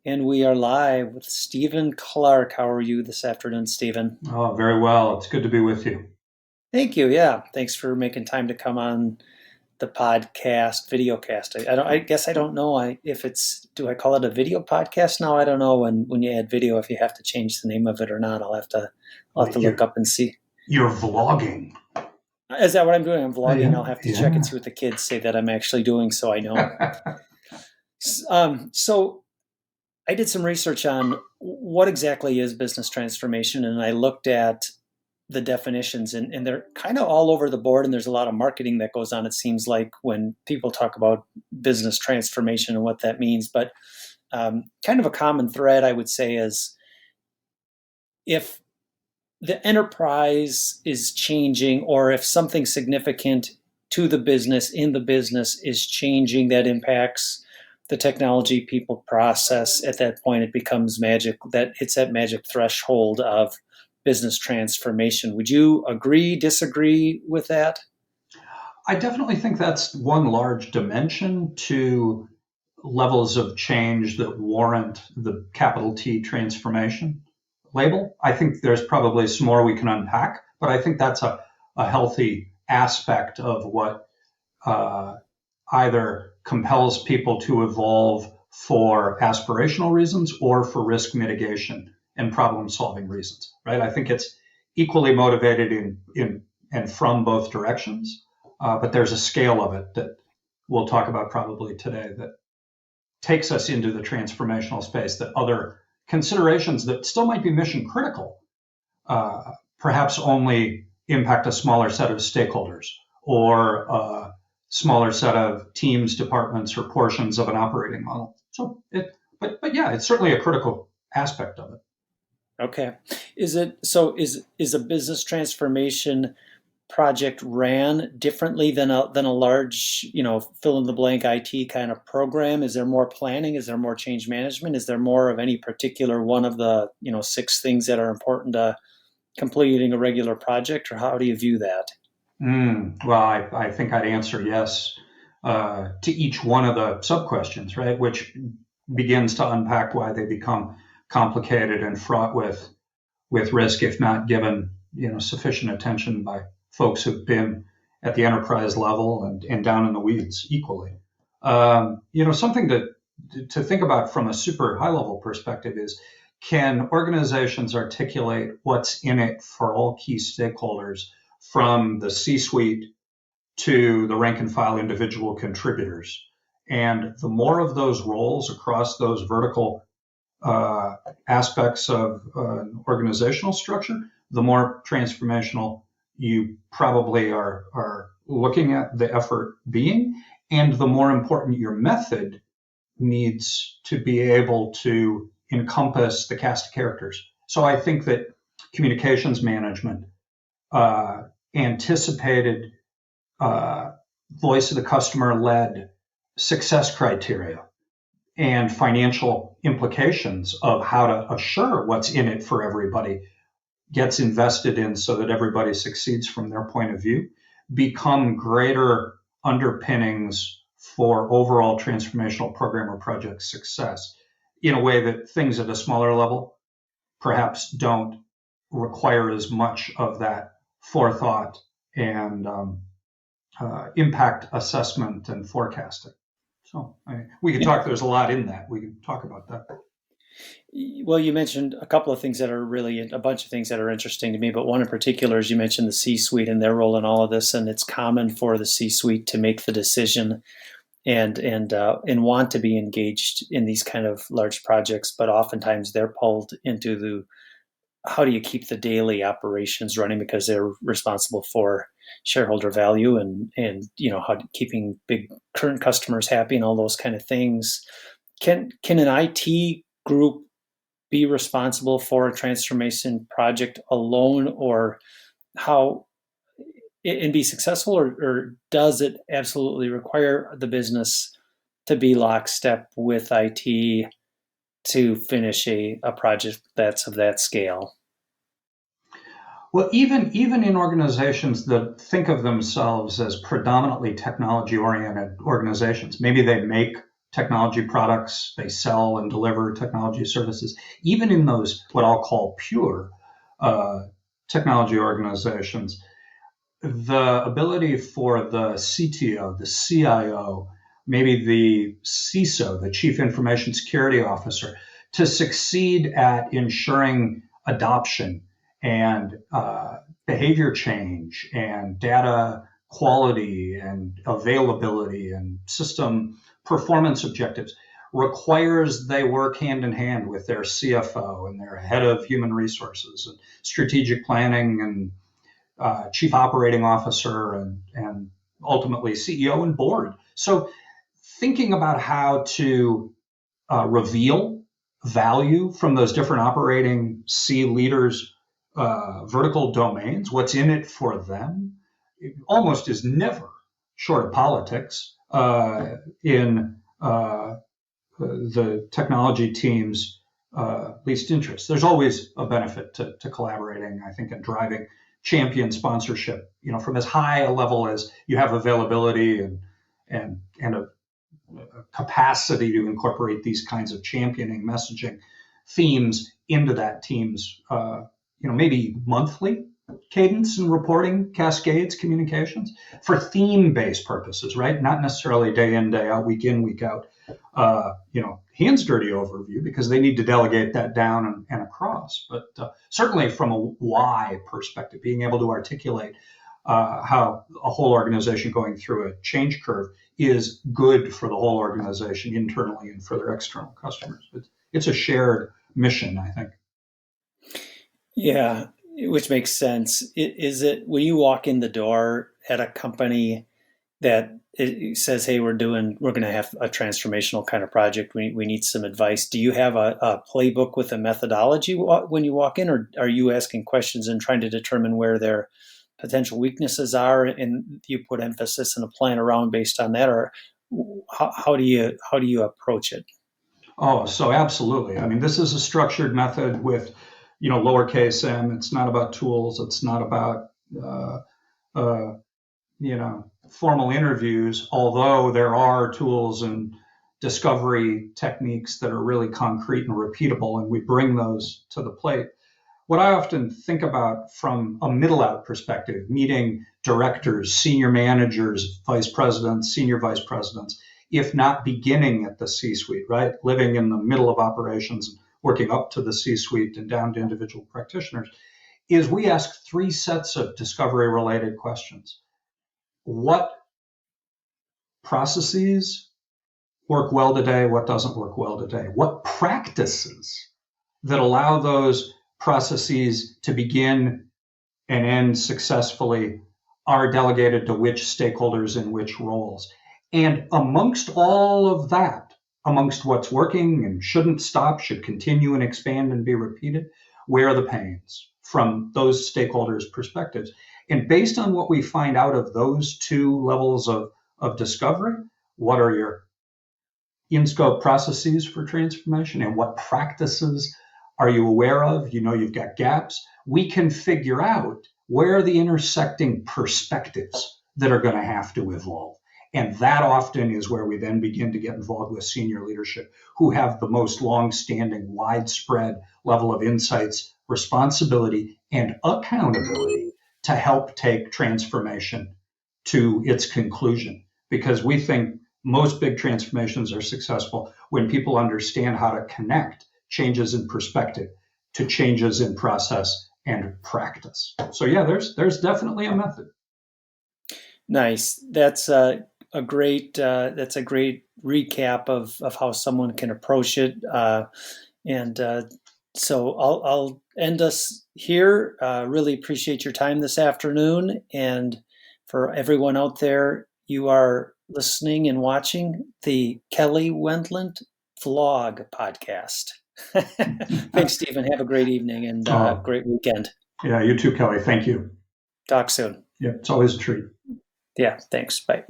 And we are live with Stephen Clark. How are you this afternoon, Stephen? Oh, very well. It's good to be with you. Thank you. Yeah, thanks for making time to come on the podcast, videocast. I don't. I guess I don't know. If it's. Do I call it a video podcast now? I don't know. When you add video, if you have to change the name of it or not. I'll have to. I'll Well, have to look up and see. you're vlogging. Is that what I'm doing? I'm vlogging. Yeah, I'll have to check and yeah. see what the kids say that I'm actually doing, so I know. So I did some research on what exactly is business transformation, and I looked at the definitions, and they're kind of all over the board, and there's a lot of marketing that goes on, it seems like, when people talk about business transformation and what that means. But kind of a common thread, I would say, is if the enterprise is changing, or if something significant to the business in the business is changing that impacts the technology, people, process, at that point it becomes magic, that hits that magic threshold of business transformation. Would you agree, disagree with that? I definitely think that's one large dimension to levels of change that warrant the capital T transformation label. I think there's probably some more we can unpack, but I think that's a healthy aspect of what uh, either compels people to evolve for aspirational reasons or for risk mitigation and problem solving reasons, right? I think it's equally motivated in and from both directions, but there's a scale of it that we'll talk about probably today that takes us into the transformational space that other considerations that still might be mission critical perhaps only impact a smaller set of stakeholders or smaller set of teams, departments, or portions of an operating model. But yeah, it's certainly a critical aspect of it. Okay. Is it so? Is a business transformation project ran differently than a large, fill in the blank IT kind of program? Is there more planning? Is there more change management? Is there more of any particular one of the, six things that are important to completing a regular project, or how do you view that? Well, I think I'd answer yes to each one of the sub questions, right? Which begins to unpack why they become complicated and fraught with risk if not given sufficient attention by folks who've been at the enterprise level and down in the weeds equally. Something to think about from a super high level perspective is, can organizations articulate what's in it for all key stakeholders from the C-suite to the rank and file individual contributors? And the more of those roles across those vertical aspects of an organizational structure, the more transformational you probably are looking at the effort being, and the more important your method needs to be able to encompass the cast of characters. So I think that communications management, anticipated uh, voice of the customer led success criteria, and financial implications of how to assure what's in it for everybody gets invested in so that everybody succeeds from their point of view become greater underpinnings for overall transformational program or project success in a way that things at a smaller level perhaps don't require as much of that forethought and impact assessment and forecasting. So we could talk, there's a lot in that. We can talk about that. Well, you mentioned a couple of things that are really a bunch of things that are interesting to me, but one in particular is you mentioned the C-suite and their role in all of this, and it's common for the C-suite to make the decision and want to be engaged in these kind of large projects, but oftentimes they're pulled into the how do you keep the daily operations running, because they're responsible for shareholder value and how keeping big current customers happy and all those kind of things. Can an IT group be responsible for a transformation project alone, or how and be successful, or does it absolutely require the business to be lockstep with IT to finish a project that's of that scale? Well, even in organizations that think of themselves as predominantly technology oriented organizations, maybe they make technology products. They sell and deliver technology services. Even in those, what I'll call pure technology organizations, the ability for the CTO, the CIO, maybe the CISO, the Chief Information Security Officer, to succeed at ensuring adoption and behavior change and data quality and availability and system performance objectives requires they work hand in hand with their CFO and their head of human resources and strategic planning and chief operating officer and ultimately CEO and board. So thinking about how to reveal value from those different operating C leaders' vertical domains, what's in it for them, it almost is never, short of politics, in the technology team's least interest. There's always a benefit to collaborating, I think, and driving champion sponsorship, from as high a level as you have availability and a capacity to incorporate these kinds of championing messaging themes into that team's, maybe monthly cadence and reporting cascades communications for theme-based purposes, right? Not necessarily day in, day out, week in, week out, hands dirty overview, because they need to delegate that down and across. But certainly from a why perspective, being able to articulate how a whole organization going through a change curve is good for the whole organization internally and for their external customers. It's a shared mission, I think. Yeah, which makes sense. Is it when you walk in the door at a company that it says, "Hey, we're going to have a transformational kind of project. We need some advice." Do you have a playbook with a methodology when you walk in, or are you asking questions and trying to determine where their potential weaknesses are, and you put emphasis and a plan around based on that, or how do you approach it? Oh, so absolutely. I mean, this is a structured method with, lowercase m. It's not about tools. It's not about, formal interviews, although there are tools and discovery techniques that are really concrete and repeatable, and we bring those to the plate. What I often think about from a middle out perspective, meeting directors, senior managers, vice presidents, senior vice presidents, if not beginning at the C-suite, right? Living in the middle of operations, working up to the C-suite and down to individual practitioners, is we ask three sets of discovery-related questions. What processes work well today? What doesn't work well today? What practices that allow those processes to begin and end successfully are delegated to which stakeholders in which roles? And amongst all of that, amongst what's working and shouldn't stop, should continue and expand and be repeated, where are the pains from those stakeholders' perspectives? And based on what we find out of those two levels of discovery, what are your in-scope processes for transformation and what practices are you aware of? You've got gaps. We can figure out where are the intersecting perspectives that are going to have to evolve. And that often is where we then begin to get involved with senior leadership who have the most long-standing, widespread level of insights, responsibility, and accountability to help take transformation to its conclusion. Because we think most big transformations are successful when people understand how to connect changes in perspective to changes in process and practice. So yeah, there's definitely a method. Nice. That's a great recap of how someone can approach it. So I'll end us here. Really appreciate your time this afternoon. And for everyone out there, you are listening and watching the Kelly Wendlandt Vlog podcast. Thanks, Stephen. Have a great evening and great weekend. Yeah, you too, Kelly. Thank you. Talk soon. Yeah, it's always a treat. Yeah, thanks. Bye.